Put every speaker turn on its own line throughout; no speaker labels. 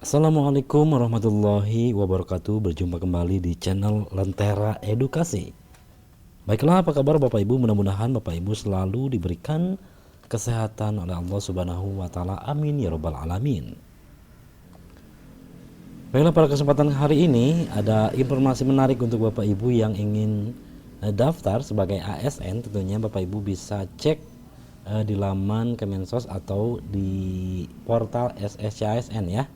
Assalamualaikum warahmatullahi wabarakatuh. Berjumpa kembali di channel Lentera Edukasi. Baiklah, apa kabar Bapak Ibu? Mudah-mudahan Bapak Ibu selalu diberikan kesehatan oleh Allah Subhanahu wa taala. Amin ya rabbal alamin. Baiklah, pada kesempatan hari ini ada informasi menarik untuk Bapak Ibu yang ingin daftar sebagai ASN. Tentunya Bapak Ibu bisa cek di laman Kemensos atau di portal SSCASN ya.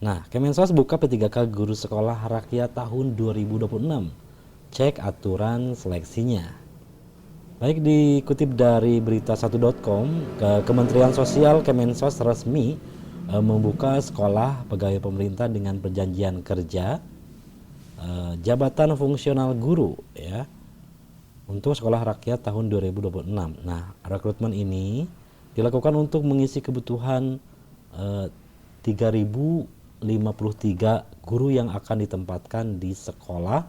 Nah, Kemensos buka P3K Guru Sekolah Rakyat tahun 2026. Cek aturan seleksinya. Baik, dikutip dari berita1.com, Kementerian Sosial Kemensos resmi membuka sekolah pegawai pemerintah dengan perjanjian kerja jabatan fungsional guru ya untuk sekolah rakyat tahun 2026. Nah, rekrutmen ini dilakukan untuk mengisi kebutuhan 3.053 guru yang akan ditempatkan di sekolah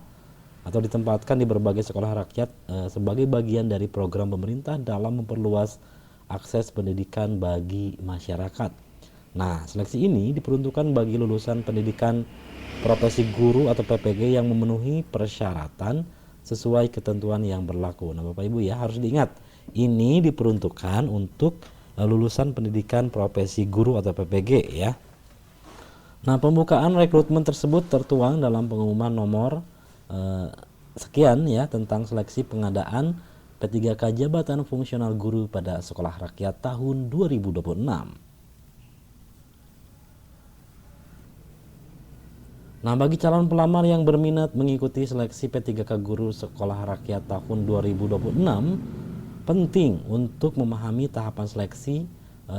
atau ditempatkan di berbagai sekolah rakyat sebagai bagian dari program pemerintah dalam memperluas akses pendidikan bagi masyarakat. Nah, seleksi ini diperuntukkan bagi lulusan pendidikan profesi guru atau PPG yang memenuhi persyaratan sesuai ketentuan yang berlaku. Nah, Bapak Ibu ya, harus diingat, ini diperuntukkan untuk lulusan pendidikan profesi guru atau PPG ya. Nah, pembukaan rekrutmen tersebut tertuang dalam pengumuman nomor sekian ya tentang seleksi pengadaan P3K jabatan fungsional guru pada sekolah rakyat tahun 2026. Nah, bagi calon pelamar yang berminat mengikuti seleksi P3K guru sekolah rakyat tahun 2026, penting untuk memahami tahapan seleksi,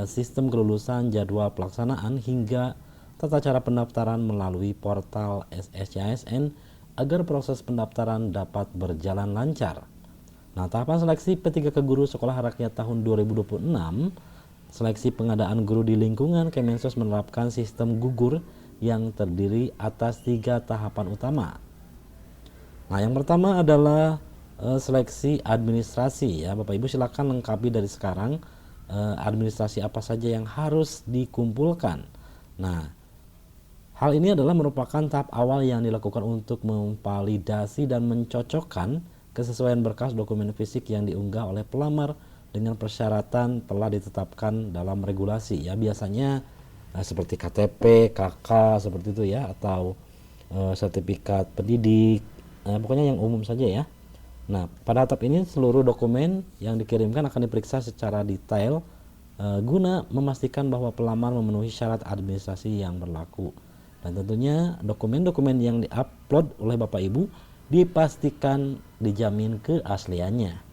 sistem kelulusan, jadwal pelaksanaan hingga tata cara pendaftaran melalui portal SSCASN agar proses pendaftaran dapat berjalan lancar. Nah, tahapan seleksi P3K guru sekolah rakyat tahun 2026, seleksi pengadaan guru di lingkungan Kemensos menerapkan sistem gugur yang terdiri atas 3 tahapan utama. Nah, yang pertama adalah seleksi administrasi ya. Bapak Ibu silakan lengkapi dari sekarang administrasi apa saja yang harus dikumpulkan. Nah, hal ini adalah merupakan tahap awal yang dilakukan untuk memvalidasi dan mencocokkan kesesuaian berkas dokumen fisik yang diunggah oleh pelamar dengan persyaratan telah ditetapkan dalam regulasi ya. Biasanya seperti KTP, KK seperti itu ya, atau sertifikat pendidik, pokoknya yang umum saja ya. Nah, pada tahap ini seluruh dokumen yang dikirimkan akan diperiksa secara detail guna memastikan bahwa pelamar memenuhi syarat administrasi yang berlaku. Dan tentunya dokumen-dokumen yang diupload oleh Bapak Ibu dipastikan dijamin keasliannya.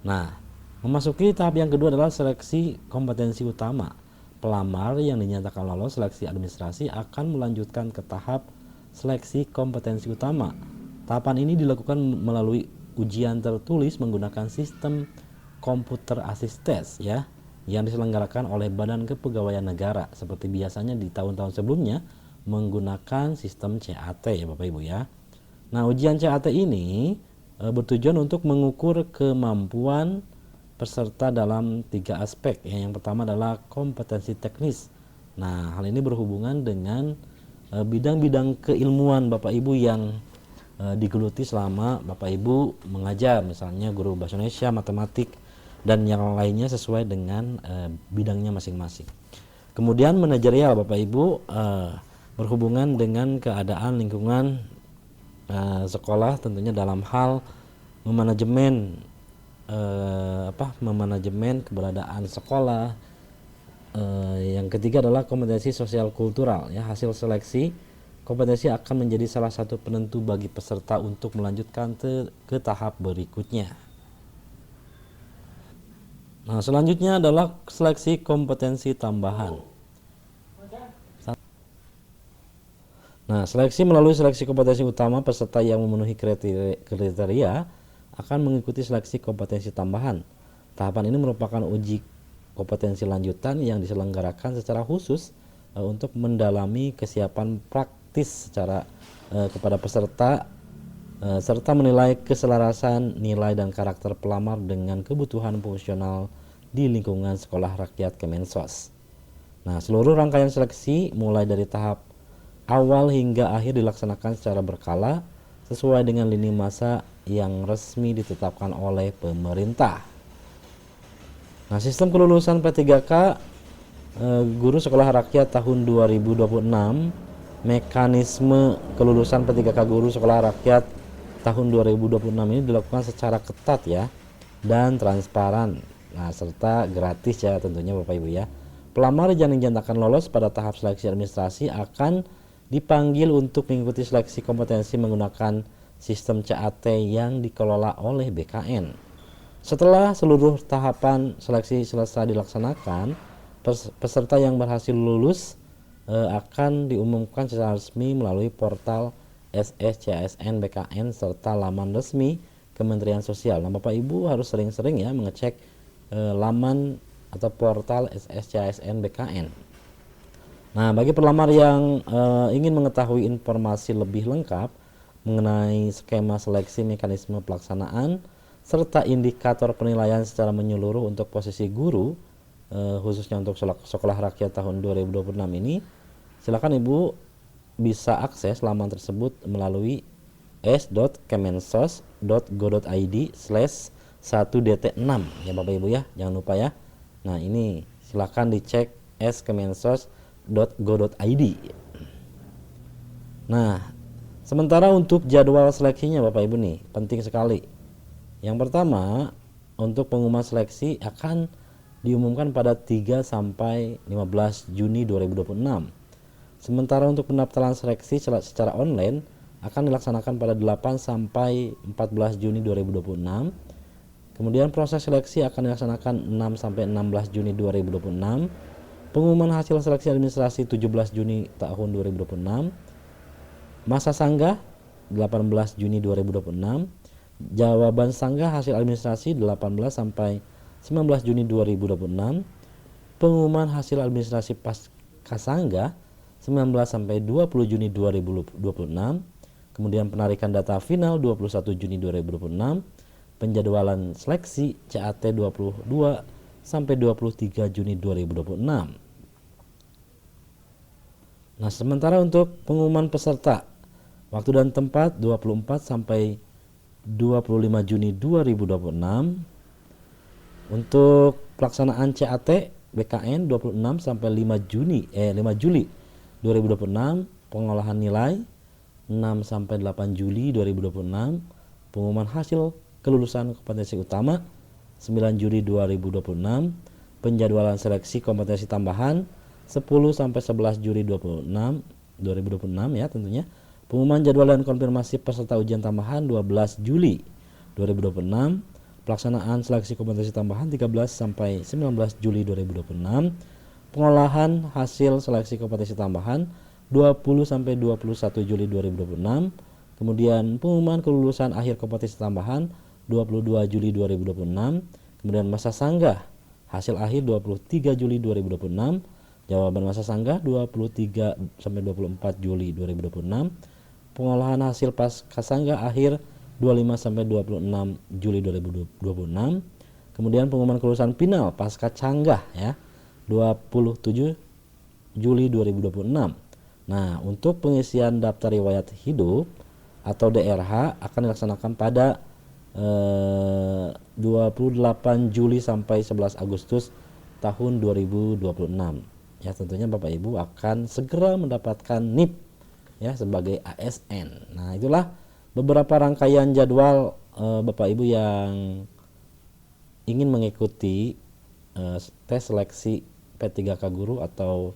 Nah, memasuki tahap yang kedua adalah seleksi kompetensi utama. Pelamar yang dinyatakan lolos seleksi administrasi akan melanjutkan ke tahap seleksi kompetensi utama. Tahapan ini dilakukan melalui ujian tertulis menggunakan sistem komputer assist test ya, yang diselenggarakan oleh Badan Kepegawaian Negara seperti biasanya di tahun-tahun sebelumnya menggunakan sistem CAT ya Bapak Ibu ya. Nah, ujian CAT ini bertujuan untuk mengukur kemampuan peserta dalam 3 aspek ya. Yang pertama adalah kompetensi teknis. Nah, hal ini berhubungan dengan bidang-bidang keilmuan Bapak Ibu yang digeluti selama Bapak Ibu mengajar, misalnya guru bahasa Indonesia, matematik, dan yang lainnya sesuai dengan bidangnya masing-masing. Kemudian manajerial Bapak Ibu berhubungan dengan keadaan lingkungan sekolah, tentunya dalam hal memanajemen keberadaan sekolah. Yang ketiga adalah kompetensi sosial kultural ya. Hasil seleksi kompetensi akan menjadi salah satu penentu bagi peserta untuk melanjutkan ke tahap berikutnya. Nah, selanjutnya adalah seleksi kompetensi tambahan. Nah, seleksi melalui seleksi kompetensi utama, peserta yang memenuhi kriteria akan mengikuti seleksi kompetensi tambahan. Tahapan ini merupakan uji kompetensi lanjutan yang diselenggarakan secara khusus untuk mendalami kesiapan praktis secara kepada peserta serta menilai keselarasan nilai dan karakter pelamar dengan kebutuhan fungsional di lingkungan sekolah rakyat Kemensos. Nah, seluruh rangkaian seleksi mulai dari tahap awal hingga akhir dilaksanakan secara berkala sesuai dengan lini masa yang resmi ditetapkan oleh pemerintah. Nah, sistem kelulusan P3K Guru Sekolah Rakyat tahun 2026, mekanisme kelulusan P3K Guru Sekolah Rakyat tahun 2026 ini dilakukan secara ketat ya dan transparan. Nah, serta gratis ya tentunya Bapak Ibu ya. Pelamar yang dinyatakan lolos pada tahap seleksi administrasi akan dipanggil untuk mengikuti seleksi kompetensi menggunakan sistem CAT yang dikelola oleh BKN. Setelah seluruh tahapan seleksi selesai dilaksanakan, peserta yang berhasil lulus akan diumumkan secara resmi melalui portal SSCASN BKN serta laman resmi Kementerian Sosial. Nah, Bapak Ibu harus sering-sering ya mengecek laman atau portal SSCASN BKN. Nah, bagi pelamar yang ingin mengetahui informasi lebih lengkap mengenai skema seleksi, mekanisme pelaksanaan, serta indikator penilaian secara menyeluruh untuk posisi guru, khususnya untuk sekolah rakyat tahun 2026 ini, silakan Ibu bisa akses laman tersebut melalui s.kemensos.go.id/1dt6 ya Bapak Ibu ya, jangan lupa ya. Nah, ini silakan dicek s.kemensos.go.id. Nah, sementara untuk jadwal seleksinya Bapak Ibu nih, penting sekali. Yang pertama, untuk pengumuman seleksi akan diumumkan pada 3 sampai 15 Juni 2026. Sementara untuk pendaftaran seleksi secara online akan dilaksanakan pada 8 sampai 14 Juni 2026. Kemudian proses seleksi akan dilaksanakan 6 sampai 16 Juni 2026. Pengumuman hasil seleksi administrasi 17 Juni tahun 2026. Masa sanggah 18 Juni 2026. Jawaban sanggah hasil administrasi 18 sampai 19 Juni 2026. Pengumuman hasil administrasi pasca sanggah 19 sampai 20 Juni 2026. Kemudian penarikan data final 21 Juni 2026. Penjadwalan seleksi CAT 22 sampai 23 Juni 2026. Nah, sementara untuk pengumuman peserta, waktu dan tempat 24 sampai 25 Juni 2026. Untuk pelaksanaan CAT BKN 26 sampai 5 Juli 2026, pengolahan nilai 6 sampai 8 Juli 2026, pengumuman hasil kelulusan kompetensi utama 9 Juli 2026, penjadwalan seleksi kompetensi tambahan 10 sampai 11 Juli 2026 ya tentunya. Pengumuman jadwal dan konfirmasi peserta ujian tambahan 12 Juli 2026. Pelaksanaan seleksi kompetensi tambahan 13 sampai 19 Juli 2026. Pengolahan hasil seleksi kompetensi tambahan 20 sampai 21 Juli 2026. Kemudian pengumuman kelulusan akhir kompetensi tambahan 22 Juli 2026. Kemudian masa sanggah hasil akhir 23 Juli 2026. Jawaban masa sanggah 23 sampai 24 Juli 2026. Pengolahan hasil pasca sanggah akhir 25 sampai 26 Juli 2026. Kemudian pengumuman kelulusan final pasca canggah ya 27 Juli 2026. Nah, untuk pengisian daftar riwayat hidup atau DRH akan dilaksanakan pada 28 Juli sampai 11 Agustus tahun 2026. Ya, tentunya Bapak Ibu akan segera mendapatkan NIP ya sebagai ASN. Nah, itulah beberapa rangkaian jadwal Bapak Ibu yang ingin mengikuti tes seleksi P3K Guru atau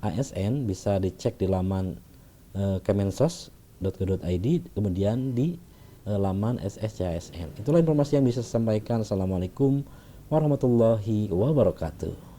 ASN bisa dicek di laman kemensos.go.id, kemudian di laman SSCASN. Itulah informasi yang bisa saya sampaikan. Assalamualaikum warahmatullahi wabarakatuh.